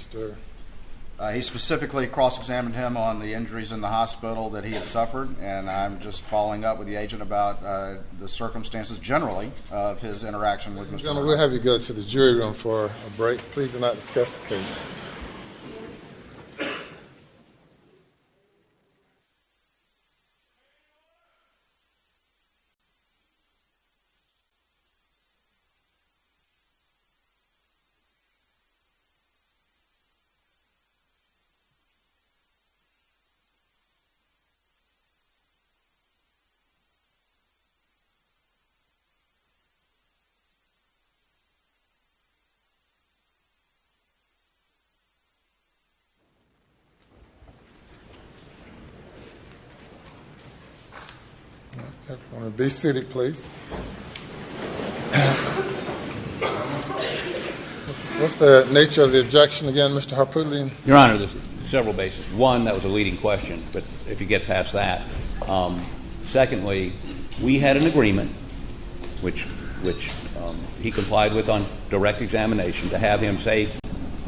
Mr. He specifically cross-examined him on the injuries in the hospital that he had suffered, and I'm just following up with the agent about the circumstances generally of his interaction with Mr. Gentlemen, we'll have you go to the jury room for a break. Please do not discuss the case. Everyone, be seated, please. What's the nature of the objection again, Mr. Harpootlian? Your Honor, there's several bases. One, that was a leading question, but if you get past that. Secondly, we had an agreement, which he complied with on direct examination, to have him say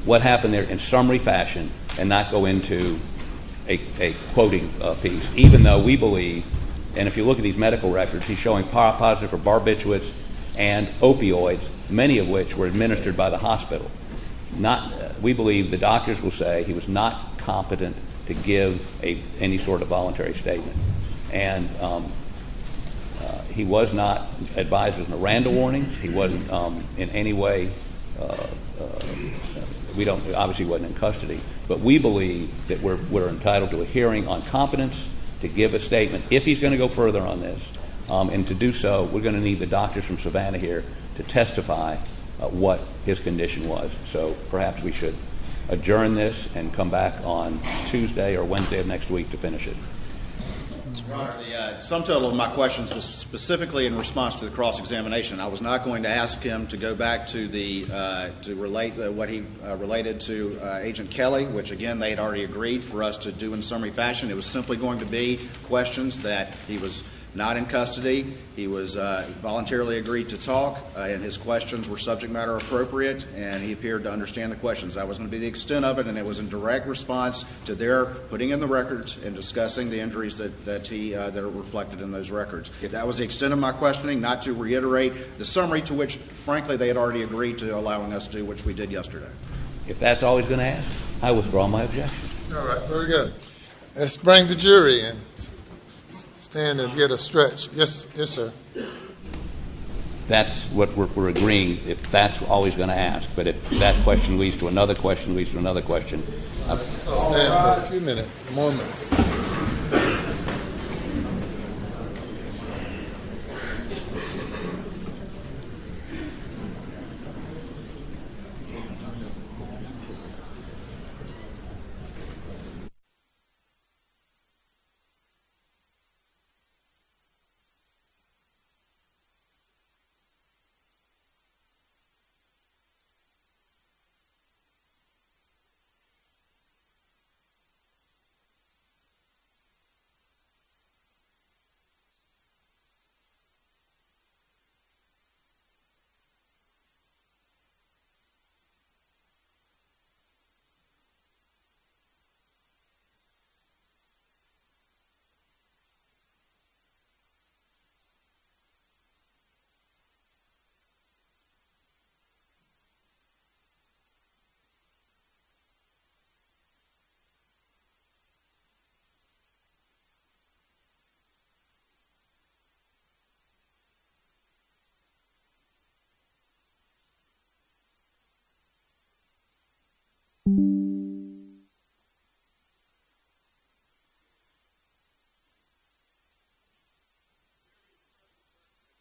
what happened there in summary fashion and not go into a quoting piece, even though we believe, and if you look at these medical records, he's showing positive for barbiturates and opioids, many of which were administered by the hospital. We believe the doctors will say he was not competent to give any sort of voluntary statement. And he was not advised of Miranda warnings. He wasn't in any way, obviously wasn't in custody. But we believe that we're entitled to a hearing on competence to give a statement if he's going to go further on this. And to do so, we're going to need the doctors from Savannah here to testify what his condition was. So perhaps we should adjourn this and come back on Tuesday or Wednesday of next week to finish it. Your Honor, the sum total of my questions was specifically in response to the cross-examination. I was not going to ask him to go back to to relate what he related to Agent Kelly, which again they had already agreed for us to do in summary fashion. It was simply going to be questions that he was not in custody. He was voluntarily agreed to talk, and his questions were subject matter appropriate, and he appeared to understand the questions. That was going to be the extent of it, and it was in direct response to their putting in the records and discussing the injuries that are reflected in those records. That was the extent of my questioning, not to reiterate the summary to which, frankly, they had already agreed to allowing us to do, which we did yesterday. If that's all he's going to ask, I withdraw my objection. All right, very good. Let's bring the jury in. Stand and get a stretch. Yes, sir. That's what we're agreeing, if that's all he's going to ask. But if that question leads to another question, leads to another question. So stand for a few moments.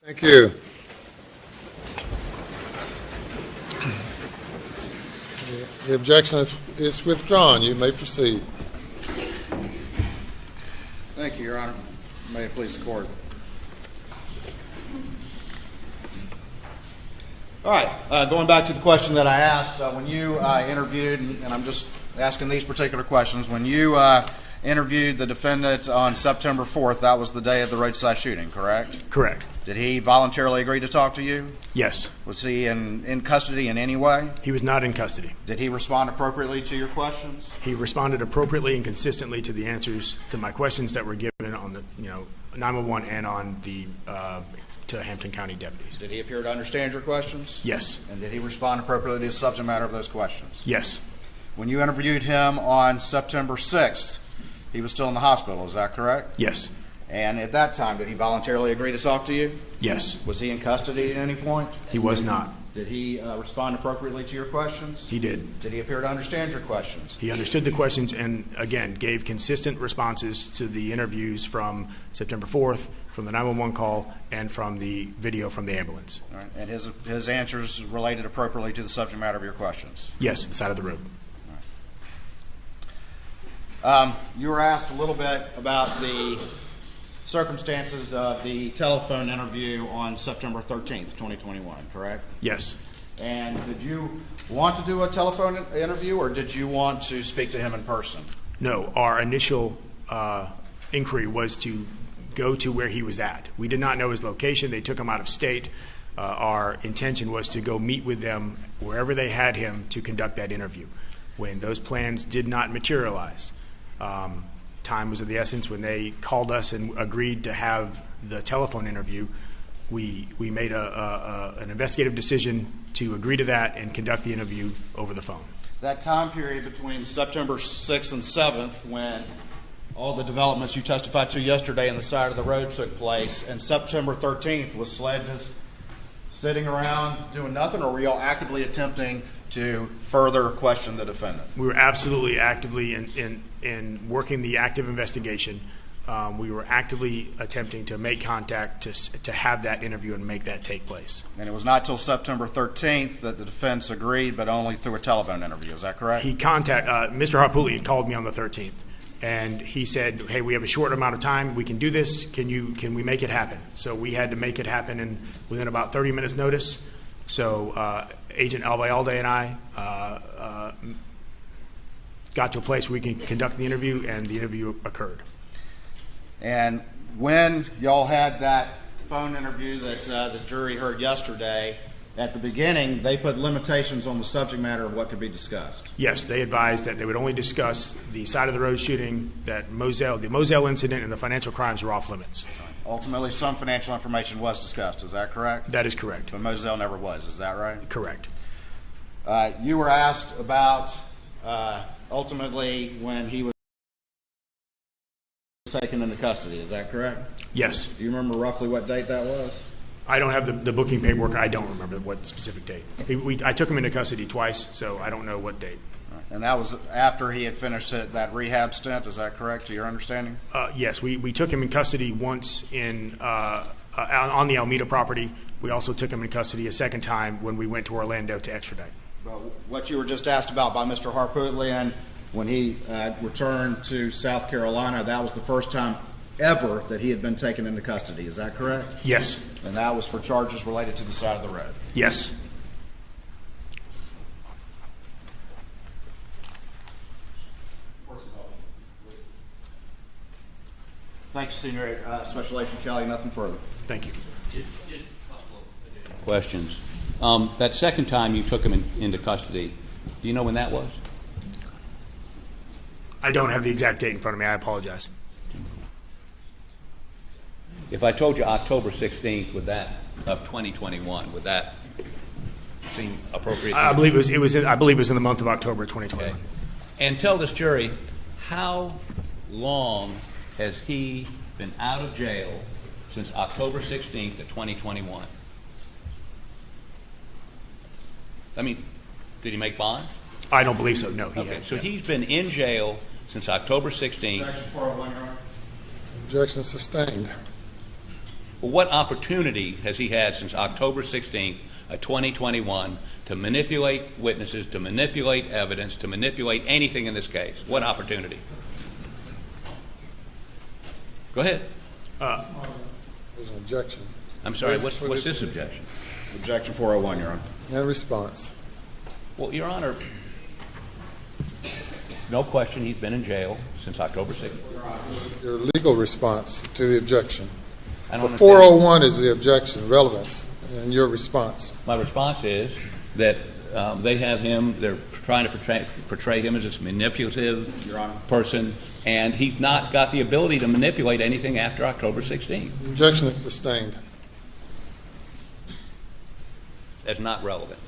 Thank you. The objection is withdrawn. You may proceed. Thank you, Your Honor. May it please the Court. All right, going back to the question that I asked when you interviewed, and I'm just asking these particular questions. When you interviewed the defendant on September 4th. That was the day of the roadside shooting, correct? Correct. Did he voluntarily agree to talk to you? Yes. Was he in custody in any way? He was not in custody. Did he respond appropriately to your questions? He responded appropriately and consistently to the answers to my questions that were given on the 911 and on the to Hampton County deputies. Did he appear to understand your questions? Yes. And did he respond appropriately to the subject matter of those questions? Yes. When you interviewed him on September 6th, he was still in the hospital, is that correct? Yes. And at that time, did he voluntarily agree to talk to you? Yes. Was he in custody at any point? He was not. Did he respond appropriately to your questions? He did. Did he appear to understand your questions? He understood the questions and, again, gave consistent responses to the interviews from September 4th, from the 911 call, and from the video from the ambulance. All right. And his answers related appropriately to the subject matter of your questions? Yes, the side of the road. You were asked a little bit about the circumstances of the telephone interview on September 13th, 2021, correct? Yes. And did you want to do a telephone interview, or did you want to speak to him in person? No, our initial inquiry was to go to where he was at. We did not know his location. They took him out of state. Our intention was to go meet with them wherever they had him to conduct that interview. When those plans did not materialize, time was of the essence. When they called us and agreed to have the telephone interview, we made an investigative decision to agree to that and conduct the interview over the phone. That time period between September 6th and 7th, when all the developments you testified to yesterday on the side of the road took place, and September 13th, was SLED just sitting around doing nothing, or were y'all actively attempting to further question the defendant? We were absolutely actively in working the active investigation. We were actively attempting to make contact to have that interview and make that take place. And it was not till September 13th that the defense agreed, but only through a telephone interview. Is that correct? Mr. Harpootlian called me on the 13th, and he said, "Hey, we have a short amount of time. We can do this. Can we make it happen?" So we had to make it happen within about 30 minutes' notice. So Agent Albayalde and I got to a place where we can conduct the interview, and the interview occurred. And when y'all had that phone interview that the jury heard yesterday, at the beginning, they put limitations on the subject matter of what could be discussed. Yes, they advised that they would only discuss the side of the road shooting, that the Moselle incident, and the financial crimes were off limits. Ultimately, some financial information was discussed. Is that correct? That is correct. But Moselle never was. Is that right? Correct. You were asked about ultimately when he was taken into custody. Is that correct? Yes. Do you remember roughly what date that was? I don't have the booking paperwork. I don't remember what specific date. I took him into custody twice, so I don't know what date. And that was after he had finished that rehab stint. Is that correct, to your understanding? Yes, we took him in custody once on the Alameda property. We also took him in custody a second time when we went to Orlando to extradite. Well, what you were just asked about by Mr. Harpootlian, when he returned to South Carolina, that was the first time ever that he had been taken into custody. Is that correct? Yes. And that was for charges related to the side of the road? Yes. Thank you, Senior Special Agent Kelly. Nothing further. Thank you. Questions. That second time you took him into custody, do you know when that was? I don't have the exact date in front of me. I apologize. If I told you October 16th of 2021, would that seem appropriate? I believe it was in the month of October 2021. Okay. And tell this jury, how long has he been out of jail since October 16th of 2021? I mean, did he make bond? I don't believe so. No, he Okay, had. so he's been in jail since October 16th. Objection 401, Your Honor. Objection sustained. Well, what opportunity has he had since October 16th of 2021 to manipulate witnesses, to manipulate evidence, to manipulate anything in this case? What opportunity? Go ahead. There's an objection. I'm sorry, what's this objection? Objection 401, Your Honor. And response. Well, Your Honor, no question he's been in jail since October 6th. Your legal response to the objection. I The don't understand. 401 is the objection, relevance, and your response. My response is that they have him, they're trying to portray him as this manipulative Your Honor. person, and he's not got the ability to manipulate anything after October 16th. The objection is sustained. That's not relevant.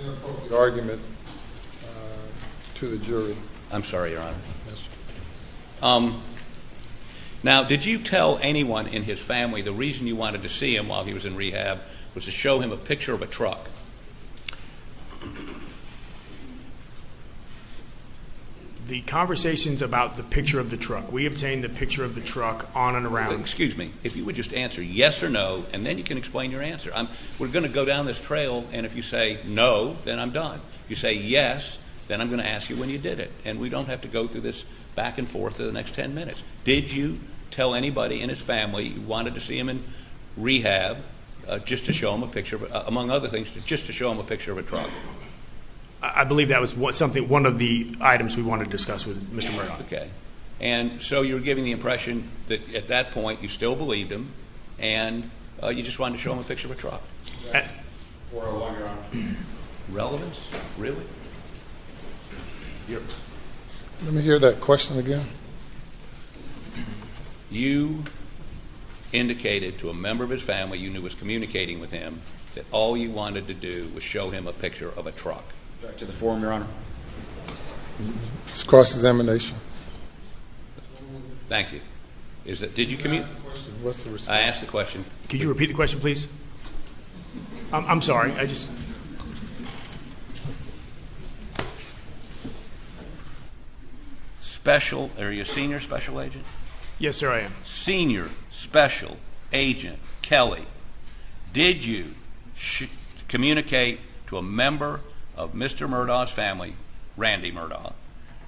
Inappropriate argument to the jury. I'm sorry, Your Honor. Yes. Now, did you tell anyone in his family the reason you wanted to see him while he was in rehab was to show him a picture of a truck? The conversations about the picture of the truck, we obtained the picture of the truck on and around. Excuse me, if you would just answer yes or no, and then you can explain your answer. We're going to go down this trail, and if you say no, then I'm done. If you say yes, then I'm going to ask you when you did it, and we don't have to go through this back and forth for the next 10 minutes. Did you tell anybody in his family you wanted to see him in rehab just to show him a picture, among other things, just to show him a picture of a truck? I believe that was one of the items we wanted to discuss with Mr. Murdaugh. Okay. And so you were giving the impression that at that point you still believed him, and you just wanted to show him a picture of a truck. 401, Your Honor. Relevance? Really? Let me hear that question again. You indicated to a member of his family you knew was communicating with him that all you wanted to do was show him a picture of a truck. Back to the forum, Your Honor. It's cross-examination. Thank you. Did you communicate? What's the response? I asked the question. Could you repeat the question, please? I'm sorry. Are you a senior special agent? Yes, sir, I am. Senior Special Agent Kelly, did you communicate to a member of Mr. Murdaugh's family, Randy Murdaugh,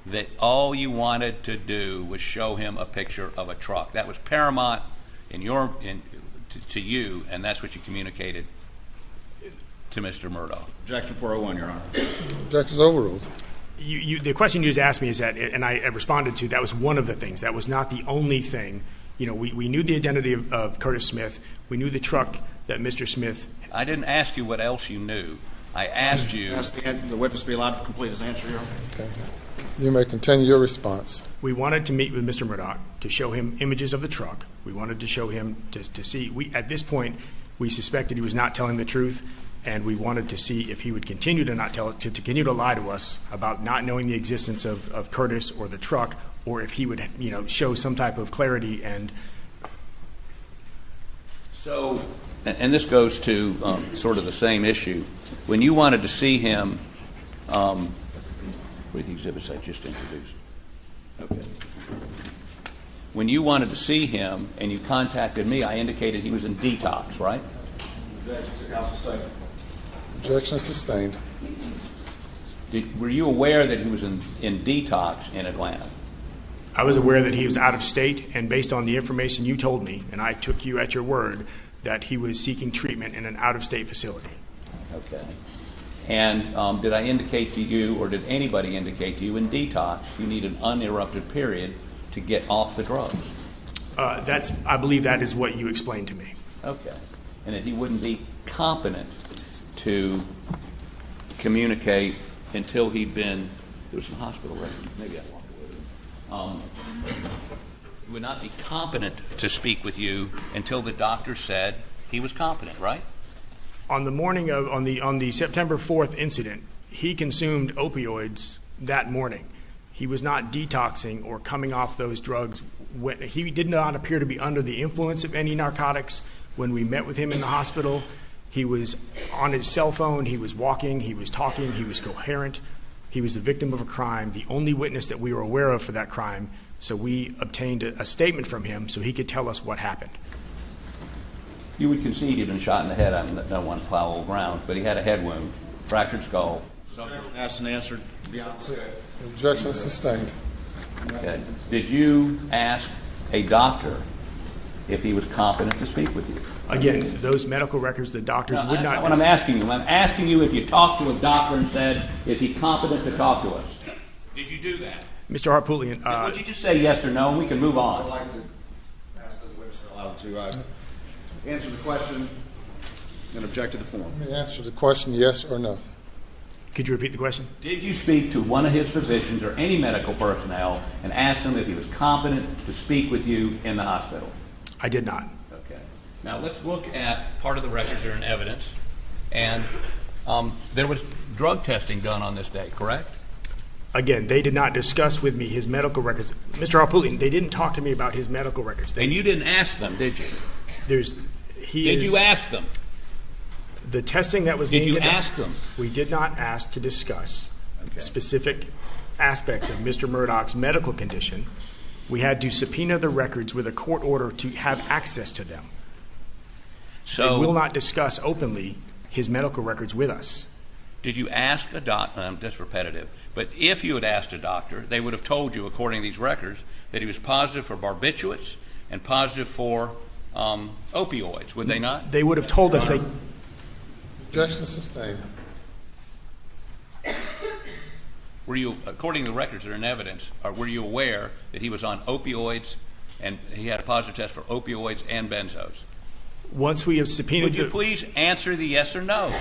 that all you wanted to do was show him a picture of a truck? That was paramount to you, and that's what you communicated to Mr. Murdaugh. Objection 401, Your Honor. Objection is overruled. The question you just asked me is that, and I responded to, that was one of the things. That was not the only thing. You know, we knew the identity of Curtis Smith. We knew the truck that Mr. Smith. I didn't ask you what else you knew. I asked you. Ask the witness to be allowed to complete his answer, Your Honor. Okay. You may continue your response. We wanted to meet with Mr. Murdaugh to show him images of the truck. We wanted to show him to see. At this point, we suspected he was not telling the truth, and we wanted to see if he would continue to not tell it, to continue to lie to us about not knowing the existence of Curtis or the truck, or if he would, show some type of clarity. And so, and this goes to sort of the same issue. When you wanted to see him, with the exhibits I just introduced. Okay. When you wanted to see him and you contacted me, I indicated he was in detox, right? Objection sustained. Were you aware that he was in detox in Atlanta? I was aware that he was out of state, and based on the information you told me, and I took you at your word, that he was seeking treatment in an out-of-state facility. Okay. And did I indicate to you, or did anybody indicate to you, in detox you need an uninterrupted period to get off the drugs? I believe that is what you explained to me. Okay. And that he wouldn't be competent to communicate until he'd been, there was some hospital records, maybe I walked away with him. He would not be competent to speak with you until the doctor said he was competent, right? On the morning of, on the September 4th incident, he consumed opioids that morning. He was not detoxing or coming off those drugs. He did not appear to be under the influence of any narcotics. When we met with him in the hospital, he was on his cell phone, he was walking, he was talking, he was coherent. He was the victim of a crime, the only witness that we were aware of for that crime. So we obtained a statement from him so he could tell us what happened. You would concede he'd been shot in the head. I don't want to plow old ground, but he had a head wound, fractured skull. Asked and answered. Objection sustained. Okay. Did you ask a doctor if he was competent to speak with you? Again, those medical records, the doctors would That's not. not what I'm asking you. I'm asking you if you talked to a doctor and said, is he competent to talk to us? Did you do that? Mr. Harpootlian, Would you just say yes or no, and we can move I'd on? like to ask the witness allowed to answer the question and object to the form. Let me answer the question, yes or no. could you repeat the question? Did you speak to one of his physicians or any medical personnel and ask them if he was competent to speak with you in the hospital? I did not. Okay. Now let's look at part of the records that are in evidence. And there was drug testing done on this day, correct? Again, they did not discuss with me his medical records. Mr. Harpootlian, they didn't talk to me about his medical records. And you didn't ask them, did you? Did you ask them? The testing that was Did being you done- ask them? We did not ask to discuss Okay. specific aspects of Mr. Murdaugh's medical condition. We had to subpoena the records with a court order to have access to them. They will not discuss openly his medical records with us. Did you ask a doctor? I'm just repetitive. But if you had asked a doctor, they would have told you, according to these records, that he was positive for barbiturates and positive for opioids, would they not? They would have told us they. Objection sustained. Were you, according to the records that are in evidence, were you aware that he was on opioids and he had a positive test for opioids and benzos? Once we have subpoenaed. Would you please answer the yes or no?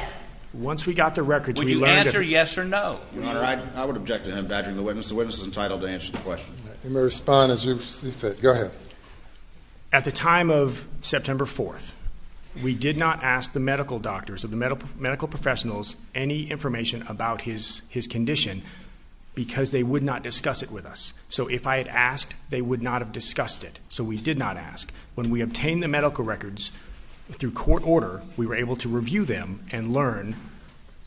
Once we got the records, Would we you learned. answer yes or no? Your Honor, I would object to him badgering the witness. The witness is entitled to answer the question. You may respond as you see fit. Go ahead. At the time of September 4th, we did not ask the medical doctors or the medical professionals any information about his condition because they would not discuss it with us. So if I had asked, they would not have discussed it. So we did not ask. When we obtained the medical records through court order, we were able to review them and learn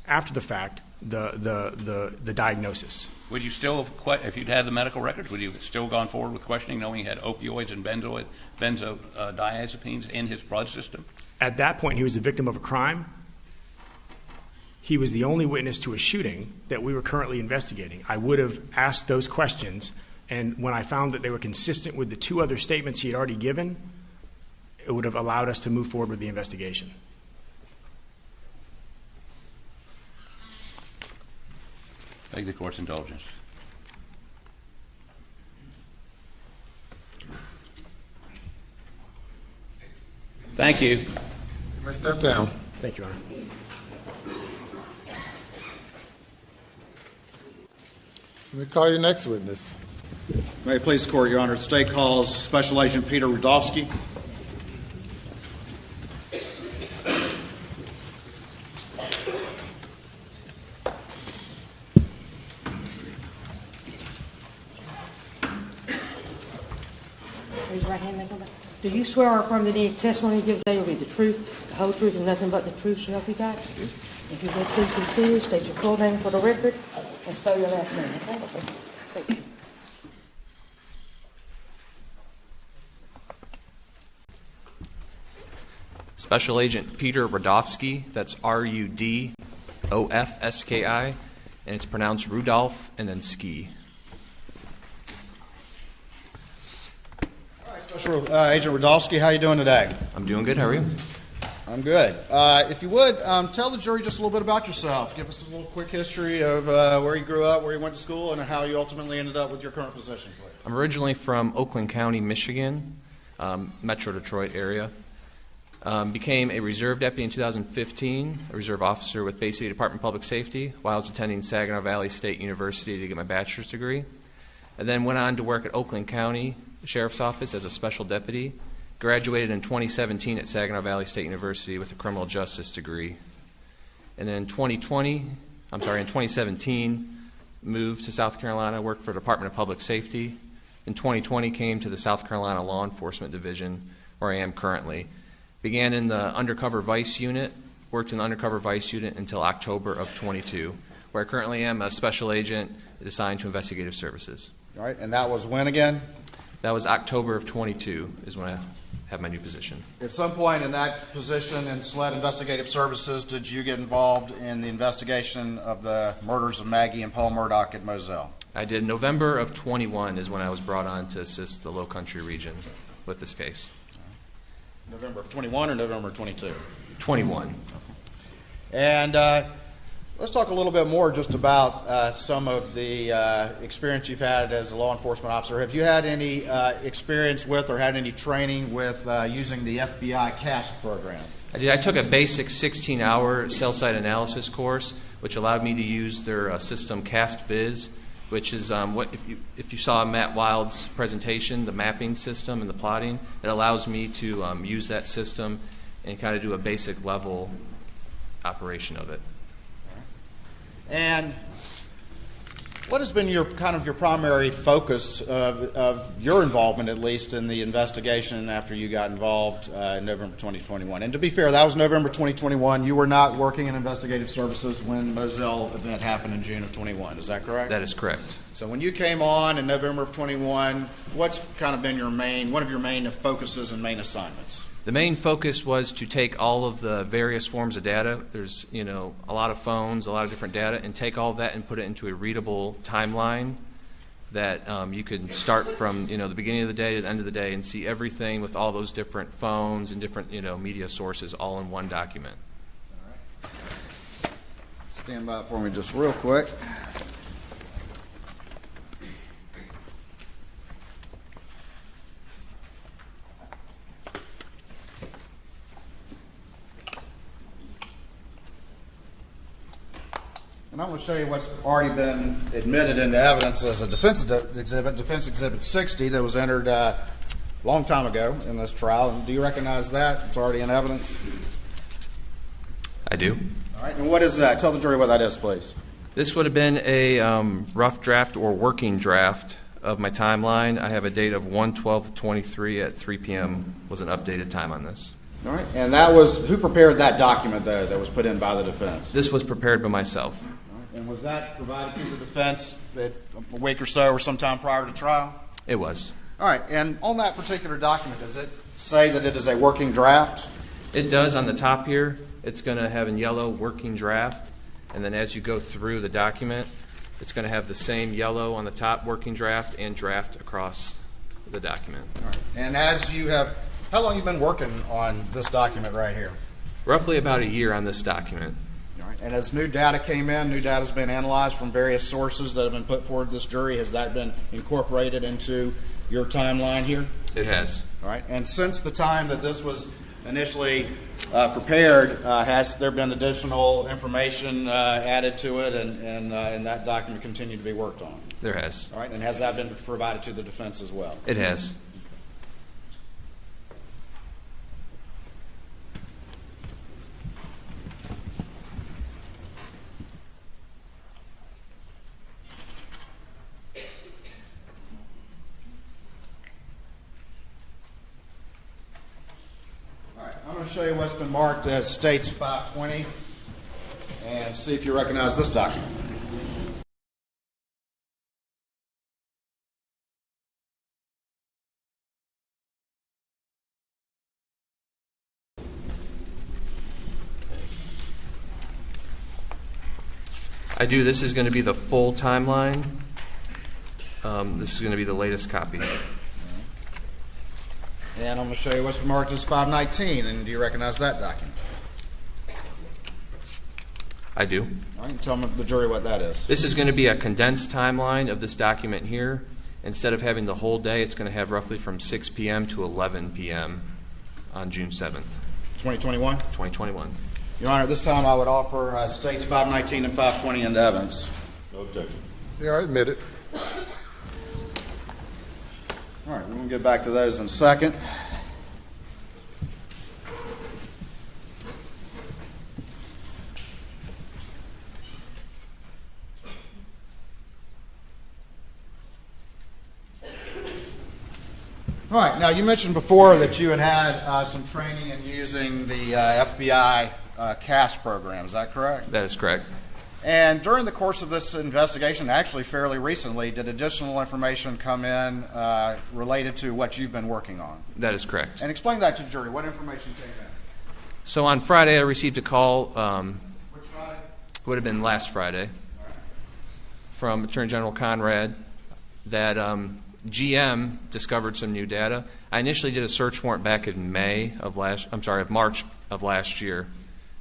after the fact the diagnosis. Would you still have, if you'd had the medical records, would you have still gone forward with questioning knowing he had opioids and benzodiazepines in his blood system? At that point, he was a victim of a crime. He was the only witness to a shooting that we were currently investigating. I would have asked those questions, and when I found that they were consistent with the two other statements he had already given, it would have allowed us to move forward with the investigation. Beg the court's indulgence. Thank you. You may step down. Thank you, Your Honor. Let me call your next witness. May it please the court, Your Honor. The state calls Special Agent Peter Rudofsky. Raise your right hand and come back. Do you swear or affirm that any testimony you give today will be the truth, the whole truth, and nothing but the truth, so help you God? If you will please be seated, state your full name for the record, and spell your last name, okay? Thank you. Special Agent Peter Rudofsky, that's Rudofski, and it's pronounced Rudolph and then ski. All right, Special Agent Rudofsky, how you doing today? I'm doing good. How are you? I'm good. If you would, tell the jury just a little bit about yourself. Give us a little quick history of where you grew up, where you went to school, and how you ultimately ended up with your current position. I'm originally from Oakland County, Michigan, Metro Detroit area. Became a reserve deputy in 2015, a reserve officer with Bay City Department of Public Safety while I was attending Saginaw Valley State University to get my bachelor's degree. And then went on to work at Oakland County Sheriff's Office as a special deputy. Graduated in 2017 at Saginaw Valley State University with a criminal justice degree. And then in 2017, moved to South Carolina, worked for the Department of Public Safety. In 2020, came to the South Carolina Law Enforcement Division, where I am currently. Began in the undercover vice unit, worked in the undercover vice unit until October of 22, where I currently am a special agent assigned to investigative services. All right, and that was when again? That was October of 22 is when I have my new position. At some point in that position in SLED Investigative Services, did you get involved in the investigation of the murders of Maggie and Paul Murdaugh at Moselle? I did. November of 21 is when I was brought on to assist the Low Country region with this case. November of 21 or November of 22? 21. And let's talk a little bit more just about some of the experience you've had as a law enforcement officer. Have you had any experience with or had any training with using the FBI CAST program? I did. I took a basic 16-hour cell site analysis course, which allowed me to use their system CAST Viz, which is what if you saw Matt Wild's presentation, the mapping system and the plotting, it allows me to use that system and kind of do a basic level operation of it. And what has been your primary focus of your involvement, at least in the investigation after you got involved in November 2021? And to be fair, that was November 2021. You were not working in investigative services when Moselle event happened in June of 21. Is that correct? That is correct. So when you came on in November of 21, what's kind of been one of your main focuses and main assignments? The main focus was to take all of the various forms of data. There's, a lot of phones, a lot of different data, and take all of that and put it into a readable timeline that you could start from, the beginning of the day to the end of the day and see everything with all those different phones and different, media sources all in one document. All right. Stand by for me just real quick. And I'm going to show you what's already been admitted into evidence as a defense exhibit 60 that was entered a long time ago in this trial. And do you recognize that? It's already in evidence? I do. All right. And what is that? Tell the jury what that is, please. This would have been a rough draft or working draft of my timeline. I have a date of 1/12/23 at 3 p.m. was an updated time on this. All right. And that was, who prepared that document, though, that was put in by the defense? This was prepared by myself. And was that provided to the defense a week or so or sometime prior to trial? It was. All right. And on that particular document, does it say that it is a working draft? It does on the top here. It's going to have in yellow working draft. And then as you go through the document, it's going to have the same yellow on the top working draft and draft across the document. All right. And as you have, how long have you been working on this document right here? Roughly about a year on this document. And as new data came in, new data has been analyzed from various sources that have been put forward to this jury. Has that been incorporated into your timeline here? It has. All right. And since the time that this was initially prepared, has there been additional information added to it and that document continued to be worked on? There has. All right. And has that been provided to the defense as well? It has. I'm going to show you what's been marked as States 520 and see if you recognize this document. I do. This is going to be the full timeline. This is going to be the latest copy. And I'm going to show you what's marked as 519. And do you recognize that document? I do. All right, tell the jury what that is. This is going to be a condensed timeline of this document here. Instead of having the whole day, it's going to have roughly from 6 p.m. to 11 p.m. on June 7th. 2021? 2021. Your Honor, at this time I would offer States 519 and 520 into evidence. No objection. They are admitted. All right, we're going to get back to those in a second. All right, now you mentioned before that you had some training in using the FBI CAST program. Is that correct? That is correct. And during the course of this investigation, actually fairly recently, did additional information come in related to what you've been working on? That is correct. And explain that to the jury. What information came in? So on Friday, I received a call. Which Friday? Would have been last Friday, from Attorney General Conrad, that GM discovered some new data. I initially did a search warrant back in March of last year.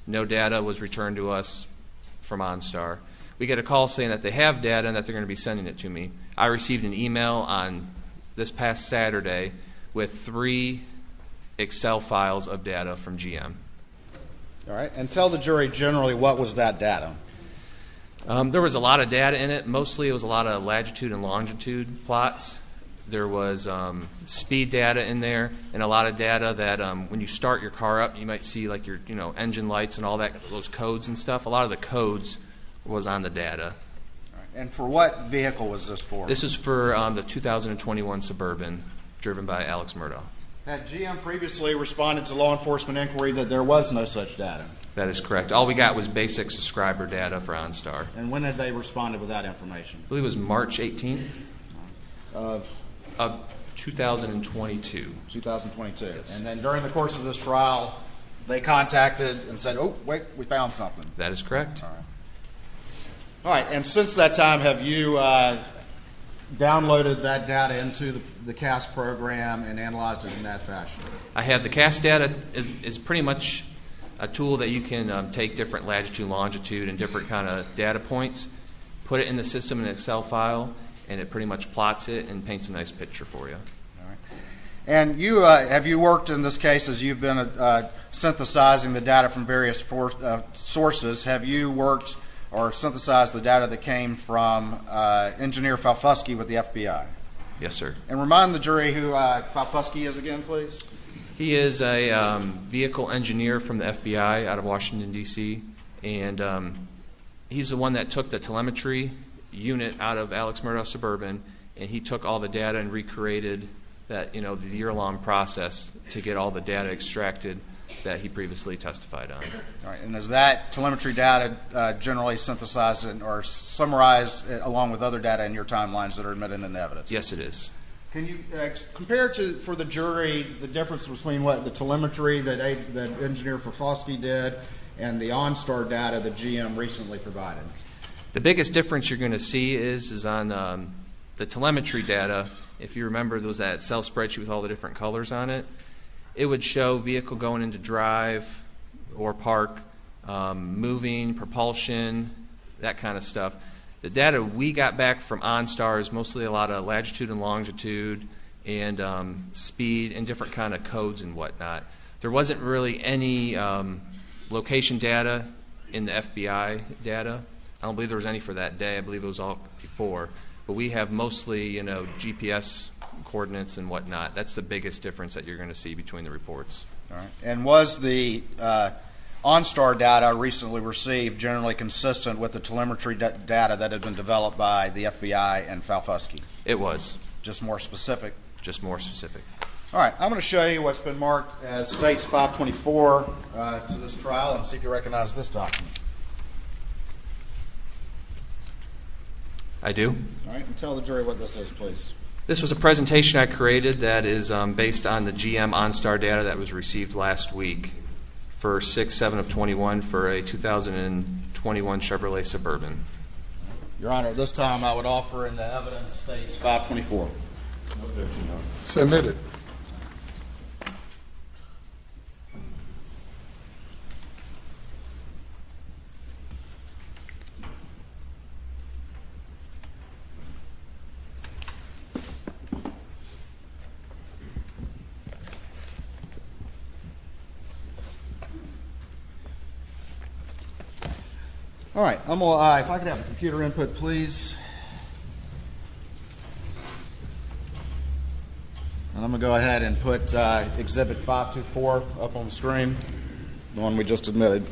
No data was returned to us from OnStar. We get a call saying that they have data and that they're going to be sending it to me. I received an email on this past Saturday with 3 Excel files of data from GM. All right, and tell the jury generally what was that data. There was a lot of data in it. Mostly it was a lot of latitude and longitude plots. There was speed data in there, and a lot of data that when you start your car up, you might see like your engine lights and all that, those codes and stuff. A lot of the codes was on the data. All right. And for what vehicle was this for? This is for the 2021 Suburban, driven by Alex Murdaugh. Had GM previously responded to law enforcement inquiry that there was no such data? That is correct. All we got was basic subscriber data for OnStar. And when had they responded with that information? I believe it was March 18th Of of 2022. 2022. Yes. And then during the course of this trial, they contacted and said, oh, wait, we found something. That is correct. All right, and since that time, have you downloaded that data into the CAS program and analyzed it in that fashion? I have the CAS data is pretty much a tool that you can take different latitude, longitude, and different kind of data points, put it in the system in an Excel file, and it pretty much plots it and paints a nice picture for you. All right. And you have you worked in this case as you've been synthesizing the data from various sources? Have you worked or synthesized the data that came from Engineer Falfusky with the FBI? Yes, sir. And remind the jury who Falfusky is again, please. He is a vehicle engineer from the FBI out of Washington, D.C., and he's the one that took the telemetry unit out of Alex Murdaugh Suburban, and he took all the data and recreated that, the year-long process to get all the data extracted that he previously testified on. All right, and is that telemetry data generally synthesized or summarized along with other data in your timelines that are admitted in the evidence? Yes, it is. Can you compare for the jury the difference between what the telemetry that Engineer Falfusky did and the OnStar data that GM recently provided? The biggest difference you're going to see is on the telemetry data. If you remember, there was that Excel spreadsheet with all the different colors on it. It would show vehicle going into drive or park, moving, propulsion, that kind of stuff. The data we got back from OnStar is mostly a lot of latitude and longitude and speed and different kind of codes and whatnot. There wasn't really any location data in the FBI data. I don't believe there was any for that day. I believe it was all before. But we have mostly, GPS coordinates and whatnot. That's the biggest difference that you're going to see between the reports. All right. And was the OnStar data recently received generally consistent with the telemetry data that had been developed by the FBI and Falfusky? It was. Just more specific? Just more specific. All right. I'm going to show you what's been marked as States 524 to this trial and see if you recognize this document. I do. All right. And tell the jury what this is, please. This was a presentation I created that is based on the GM OnStar data that was received last week for 6/7 of 21 for a 2021 Chevrolet Suburban. Your Honor, at this time I would offer in the evidence States 524. Submitted. All right, I'm gonna, if I could have a computer input, please. And I'm going to go ahead and put Exhibit 524 up on the screen, the one we just admitted.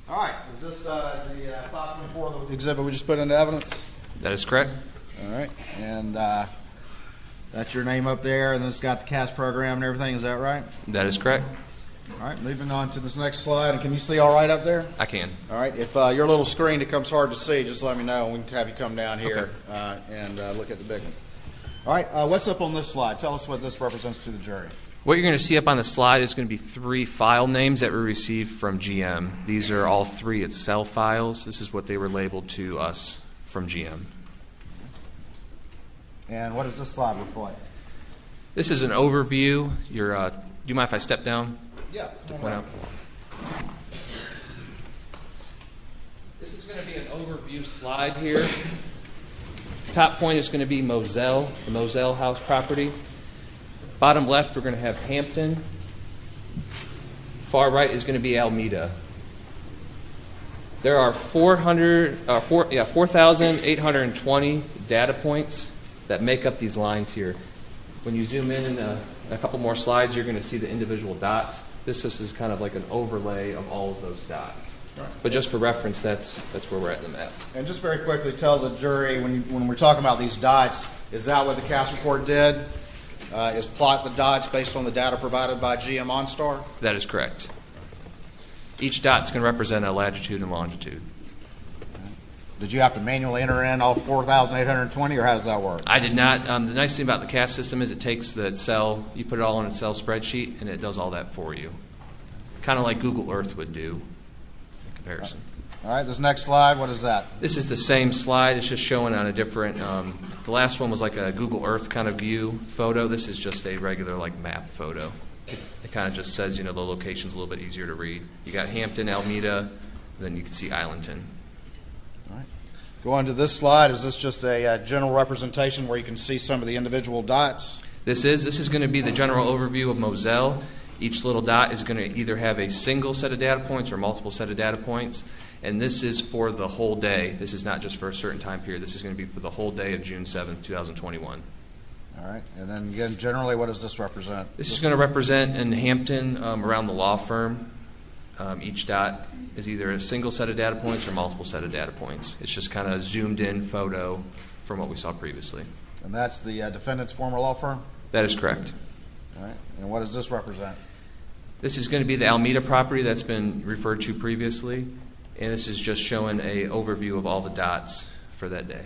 All right. Is this the 524 exhibit we just put into evidence? That is correct. All right. And that's your name up there, and it's got the CAS program and everything. Is that right? That is correct. All right. Moving on to this next slide. And can you see all right up there? I can. All right. If your little screen becomes hard to see, just let me know, and we can have you come down here and look at the big one. All right. What's up on this slide? Tell us what this represents to the jury. What you're going to see up on the slide is going to be 3 file names that were received from GM. These are all 3 Excel files. This is what they were labeled to us from GM. And what does this slide reflect? This is an overview. Do you mind if I step down? Yeah. To point out? This is going to be an overview slide here. Top point is going to be Moselle, the Moselle House property. Bottom left, we're going to have Hampton. Far right is going to be Alameda. There are 4,820 data points that make up these lines here. When you zoom in a couple more slides, you're going to see the individual dots. This is kind of like an overlay of all of those dots. Right. But just for reference, that's where we're at in the map. And just very quickly, tell the jury, when we're talking about these dots, is that what the CAS report did? Is plot the dots based on the data provided by GM OnStar? That is correct. Each dot is going to represent a latitude and longitude. Did you have to manually enter in all 4,820, or how does that work? I did not. The nice thing about the CAS system is it takes the Excel, you put it all in an Excel spreadsheet, and it does all that for you. Kind of like Google Earth would do in comparison. All right, this next slide, what is that? This is the same slide. It's just showing on a different, the last one was like a Google Earth kind of view photo. This is just a regular like map photo. It kind of just says, the location's a little bit easier to read. You got Hampton, Alameda, then you can see Islandton. All right. Go on to this slide. Is this just a general representation where you can see some of the individual dots? This is going to be the general overview of Moselle. Each little dot is going to either have a single set of data points or multiple set of data points. And this is for the whole day. This is not just for a certain time period. This is going to be for the whole day of June 7th, 2021. All right. And then again, generally, what does this represent? This is going to represent in Hampton around the law firm. Each dot is either a single set of data points or multiple set of data points. It's just kind of a zoomed in photo from what we saw previously. And that's the defendant's former law firm? That is correct. All right. And what does this represent? This is going to be the Alameda property that's been referred to previously. And this is just showing an overview of all the dots for that day.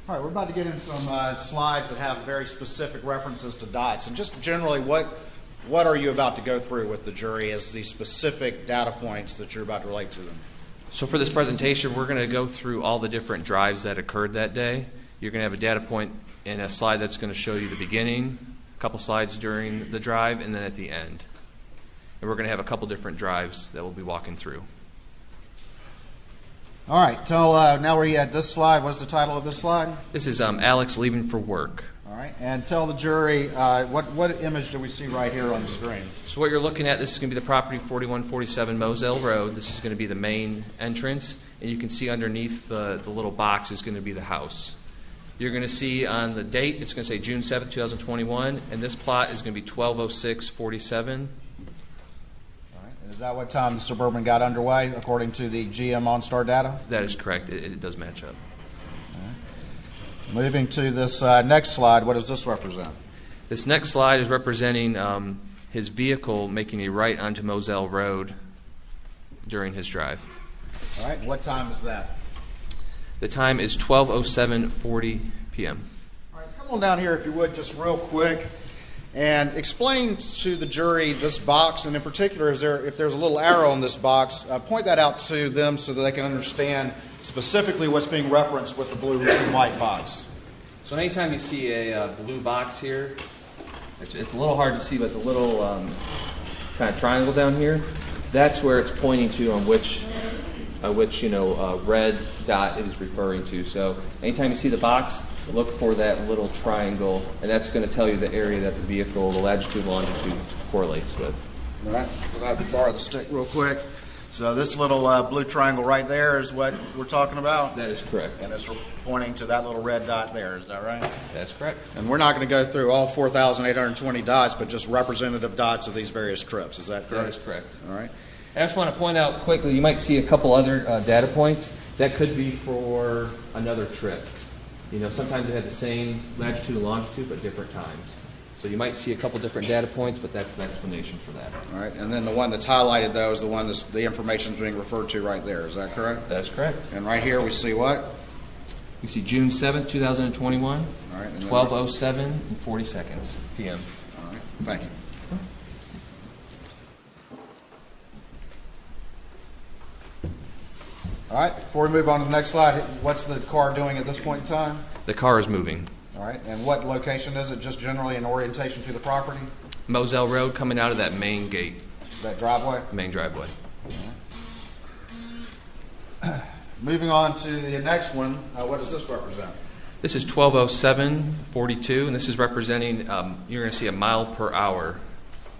All right, we're about to get in some slides that have very specific references to dots. And just generally, what are you about to go through with the jury as the specific data points that you're about to relate to them? So for this presentation, we're going to go through all the different drives that occurred that day. You're going to have a data point in a slide that's going to show you the beginning, a couple slides during the drive, and then at the end. And we're going to have a couple different drives that we'll be walking through. All right, now we're at this slide. What's the title of this slide? This is Alex leaving for work. All right, and tell the jury, what image do we see right here on the screen? So what you're looking at, this is going to be the property 4147 Moselle Road. This is going to be the main entrance, and you can see underneath the little box is going to be the house. You're going to see on the date, it's going to say June 7th, 2021, and this plot is going to be 120647. Is that what time the Suburban got underway, according to the GM OnStar data? That is correct. It does match up. Right. Moving to this next slide, what does this represent? This next slide is representing his vehicle making a right onto Moselle Road during his drive. All right. What time is that? The time is 12:07:40 p.m. All right. Come on down here, if you would, just real quick. And explain to the jury this box, and in particular, if there's a little arrow on this box, point that out to them so that they can understand specifically what's being referenced with the blue and white box. So anytime you see a blue box here, it's a little hard to see, but the little kind of triangle down here, that's where it's pointing to on which red dot it is referring to. So anytime you see the box, look for that little triangle, and that's going to tell you the area that the vehicle, the latitude and longitude, correlates with. All right. We'll have to borrow the stick real quick. So this little blue triangle right there is what we're talking about? That is correct. And it's pointing to that little red dot there. Is that right? That's correct. And we're not going to go through all 4,820 dots, but just representative dots of these various trips. Is that correct? That is correct. All right. I just want to point out quickly, you might see a couple other data points. That could be for another trip. You know, sometimes they have the same latitude and longitude, but different times. So you might see a couple different data points, but that's the explanation for that. All right, and then the one that's highlighted, though, is the one that's the information is being referred to right there. Is that correct? That's correct. And right here we see what? We see June 7th, 2021, All right, and then- 12:07 and 40 seconds p.m. All right, thank you. All right, before we move on to the next slide, what's the car doing at this point in time? The car is moving. All right, and what location is it? Just generally an orientation to the property? Moselle Road coming out of that main gate, That driveway? main driveway. Moving on to the next one, what does this represent? This is 12:07:42, and this is representing, you're going to see a mile per hour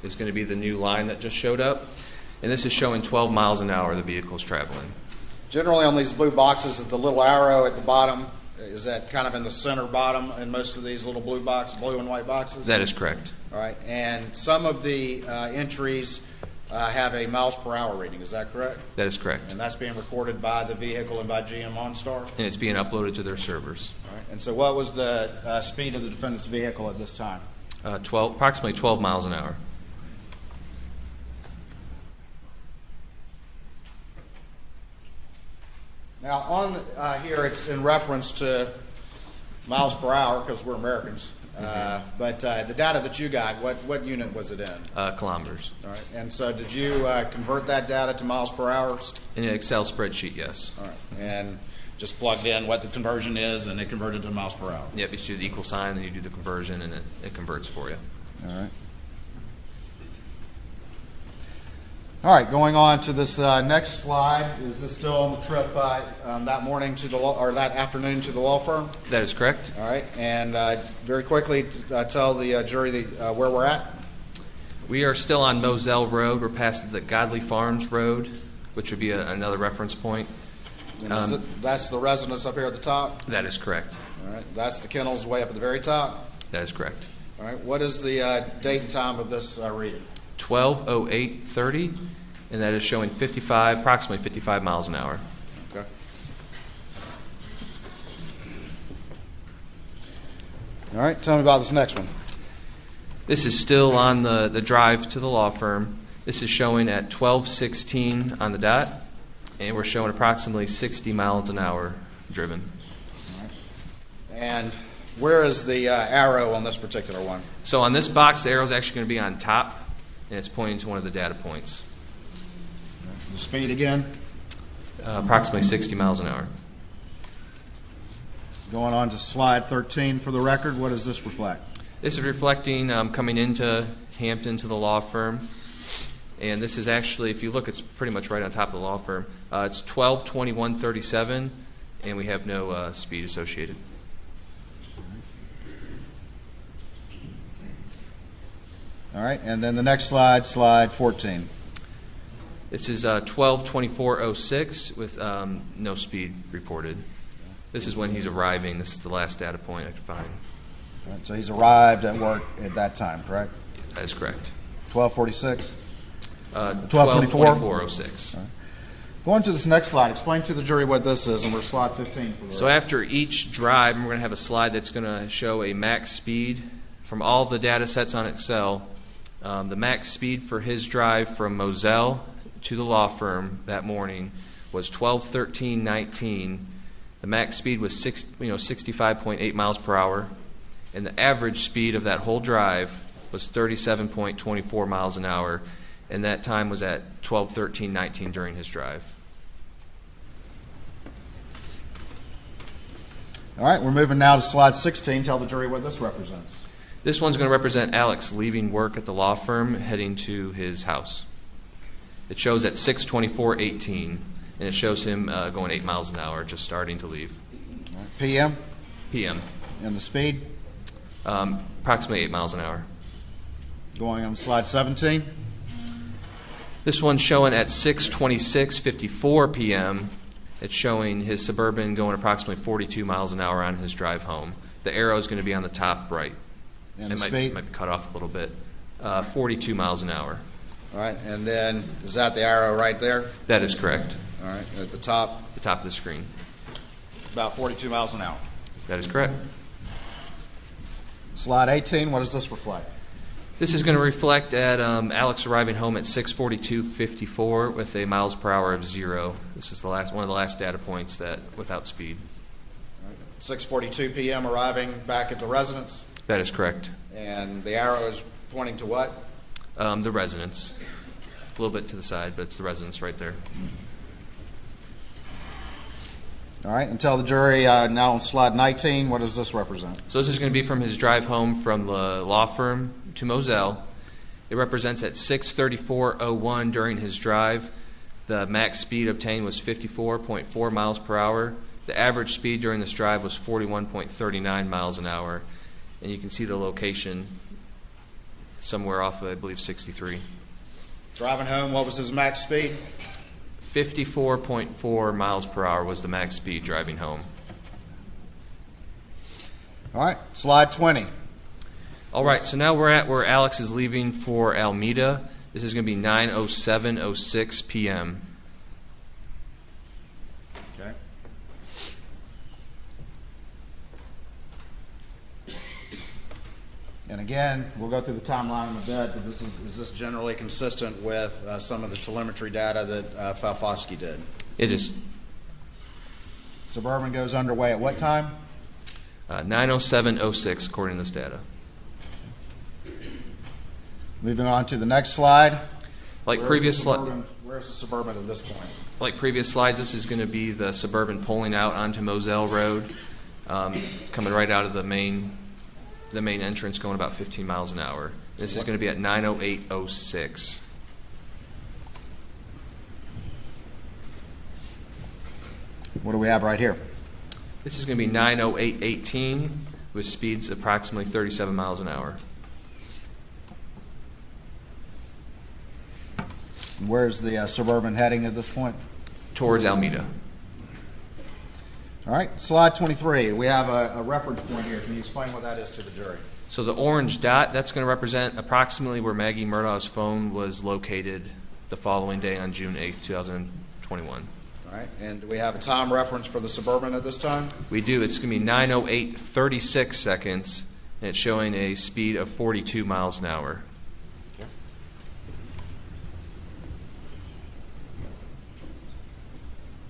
is going to be the new line that just showed up. And this is showing 12 miles an hour the vehicle's traveling. Generally on these blue boxes is the little arrow at the bottom. Is that kind of in the center bottom in most of these little blue and white boxes? That is correct. All right, and some of the entries have a miles per hour reading. Is that correct? That is correct. And that's being recorded by the vehicle and by GM OnStar? And it's being uploaded to their servers. All right, and so what was the speed of the defendant's vehicle at this time? Approximately 12 miles an hour. Now, on here, it's in reference to miles per hour because we're Americans. But the data that you got, what unit was it in? Kilometers. All right. And so did you convert that data to miles per hour? In an Excel spreadsheet, yes. All right. And just plugged in what the conversion is, and it converted to miles per hour. Yep, you do the equal sign, then you do the conversion, and it converts for you. All right. All right, going on to this next slide. Is this still on the trip that morning to the or that afternoon to the law firm? That is correct. All right, and very quickly tell the jury where we're at. We are still on Moselle Road. We're past the Godley Farms Road, which would be another reference point. And that's the residence up here at the top? That is correct. All right, that's the kennels way up at the very top? That is correct. All right, what is the date and time of this reading? 12:08:30, and that is showing approximately 55 miles an hour. Okay. All right, tell me about this next one. This is still on the drive to the law firm. This is showing at 12:16 on the dot, and we're showing approximately 60 miles an hour driven. All right. And where is the arrow on this particular one? So on this box, the arrow is actually going to be on top, and it's pointing to one of the data points. The speed again? Approximately 60 miles an hour. Going on to slide 13 for the record, what does this reflect? This is reflecting coming into Hampton to the law firm. And this is actually, if you look, it's pretty much right on top of the law firm. It's 12:21:37, and we have no speed associated. All right, and then the next slide, slide 14. This is 12:24:06 with no speed reported. This is when he's arriving. This is the last data point I could find. All right, so he's arrived at work at that time, correct? That is correct. 12:46? 12:24:06. Going to this next slide, explain to the jury what this is, and we're slide 15 for the So after each drive, we're going to have a slide that's going to show a max speed from all the data sets on Excel. The max speed for his drive from Moselle to the law firm that morning was 12:13:19. The max speed was 65.8 miles per hour, and the average speed of that whole drive was 37.24 miles an hour, and that time was at 12:13:19 during his drive. All right, we're moving now to slide 16. Tell the jury what this represents. This one's going to represent Alex leaving work at the law firm, heading to his house. It shows at 6:24:18, and it shows him going 8 miles an hour, just starting to leave. All right, PM? PM. And the speed? Approximately 8 miles an hour. Going on to slide 17. This one's showing at 6:26:54 p.m. It's showing his Suburban going approximately 42 miles an hour on his drive home. The arrow is going to be on the top right. And it the might speed? be cut off a little bit. 42 miles an hour. All right, and then is that the arrow right there? That is correct. All right, at the top, The top of the screen. about 42 miles an hour. That is correct. Slide 18, what does this reflect? This is going to reflect at Alex arriving home at 6:42:54 with a miles per hour of 0. This is one of the last data points that without speed. 6:42 p.m. arriving back at the residence, That is correct. and the arrow is pointing to what? The residence. A little bit to the side, but it's the residence right there. All right, and tell the jury now on slide 19, what does this represent? So this is going to be from his drive home from the law firm to Moselle. It represents at 6:34:01 during his drive. The max speed obtained was 54.4 miles per hour. The average speed during this drive was 41.39 miles an hour. And you can see the location somewhere off of, I believe, 63. Driving home, what was his max speed? 54.4 miles per hour was the max speed driving home. All right, slide 20. All right, so now we're at where Alex is leaving for Alameda. This is going to be 9:07:06 p.m. Okay. And again, we'll go through the timeline in a bit, but is this generally consistent with some of the telemetry data that Falfosky did? It is Suburban goes underway at what time? 9:07:06 according to this data. Moving on to the next slide. Like previous slides, Where's the Suburban at this point? this is going to be the Suburban pulling out onto Moselle Road, coming right out of the main entrance, going about 15 miles an hour. This is going to be at 9:08:06. What do we have right here? This is going to be 9:08:18 with speeds approximately 37 miles an hour. Where's the Suburban heading at this point? Towards Alameda. All right, slide 23. We have a reference point here. Can you explain what that is to the jury? So the orange dot, that's going to represent approximately where Maggie Murdaugh's phone was located the following day on June 8th, 2021. All right, and do we have a time reference for the Suburban at this time? We do. It's going to be 9:08:36 seconds, and it's showing a speed of 42 miles an hour.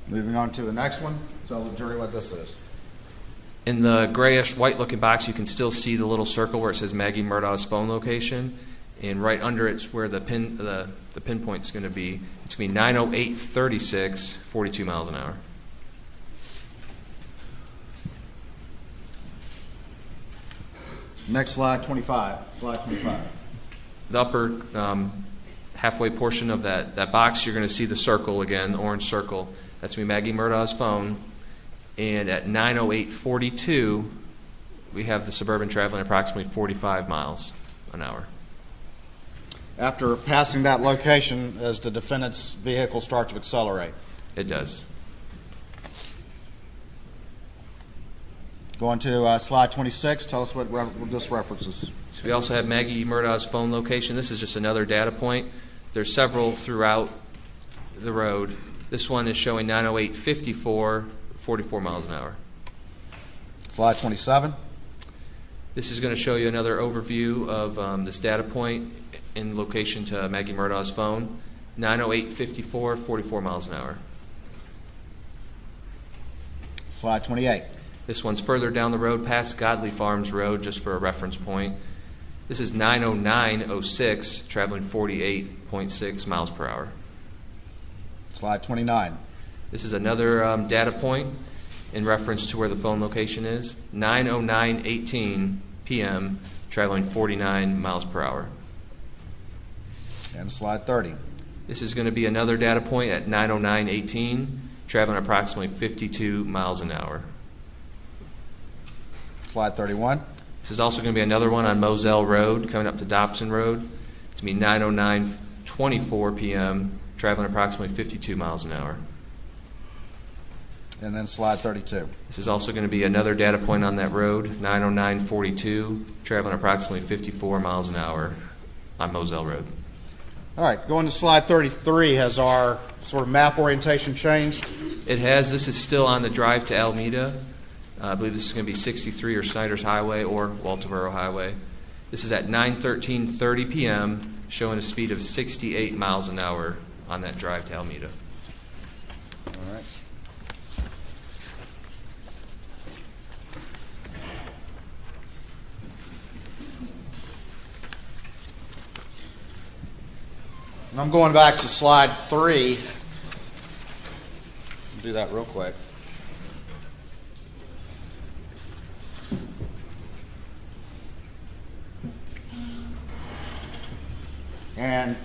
Moving on to the next one. Tell the jury what this is. In the grayish white looking box, you can still see the little circle where it says Maggie Murdaugh's phone location, and right under it's where the pinpoint's going to be. It's going to be 9:08:36, 42 miles an hour. Next slide, 25. Slide 25. The upper halfway portion of that box, you're going to see the circle again, the orange circle. That's going to be Maggie Murdaugh's phone. And at 9:08:42, we have the Suburban traveling approximately 45 miles an hour. After passing that location, does the defendant's vehicle start to accelerate? It does. Going to slide 26. Tell us what this references. So we also have Maggie Murdaugh's phone location. This is just another data point. There's several throughout the road. This one is showing 9:08:54, 44 miles an hour. Slide 27. This is going to show you another overview of this data point in location to Maggie Murdaugh's phone. 9:08:54, 44 miles an hour. Slide 28. This one's further down the road past Godley Farms Road, just for a reference point. This is 9:09:06, traveling 48.6 miles per hour. Slide 29. This is another data point in reference to where the phone location is. 9:09:18 p.m., traveling 49 miles per hour. And slide 30. This is going to be another data point at 9:09:18, traveling approximately 52 miles an hour. Slide 31. This is also going to be another one on Moselle Road, coming up to Dobson Road. It's going to be 9:09:24 p.m., traveling approximately 52 miles an hour. And then slide 32. This is also going to be another data point on that road, 9:09:42, traveling approximately 54 miles an hour on Moselle Road. All right, going to slide 33, has our sort of map orientation changed? It has. This is still on the drive to Alameda. I believe this is going to be 63 or Snyder's Highway or Walterboro Highway. This is at 9:13:30 p.m., showing a speed of 68 miles an hour on that drive to Alameda. All right. And I'm going back to slide 3. Do that real quick. And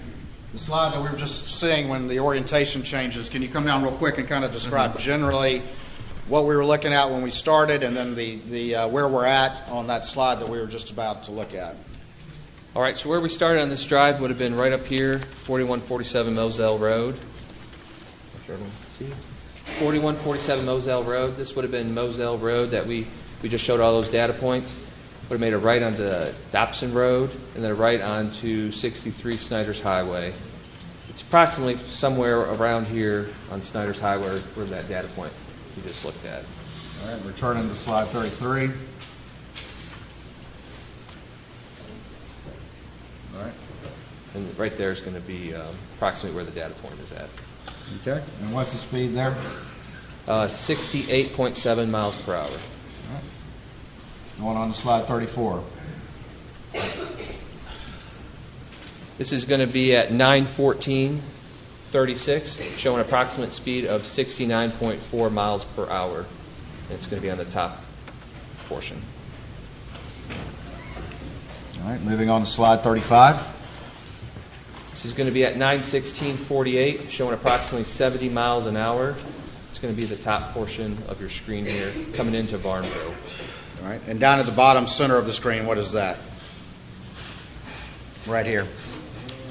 the slide that we were just seeing when the orientation changes, can you come down real quick and kind of describe generally what we were looking at when we started, and then the where we're at on that slide that we were just about to look at? All right, so where we started on this drive would have been right up here, 4147 Moselle Road. 4147 Moselle Road. This would have been Moselle Road that we just showed all those data points. Would have made a right onto Dobson Road and then a right onto 63 Snyder's Highway. It's approximately somewhere around here on Snyder's Highway where that data point we just looked at. All right, returning to slide 33. All right. And right there is going to be approximately where the data point is at. Okay. And what's the speed there? 68.7 miles per hour. All right. Going on to slide 34. This is going to be at 9:14:36, showing an approximate speed of 69.4 miles per hour. And it's going to be on the top portion. All right, moving on to slide 35. This is going to be at 9:16:48, showing approximately 70 miles an hour. It's going to be the top portion of your screen here, coming into Varnville. All right, and down at the bottom center of the screen, what is that? Right here.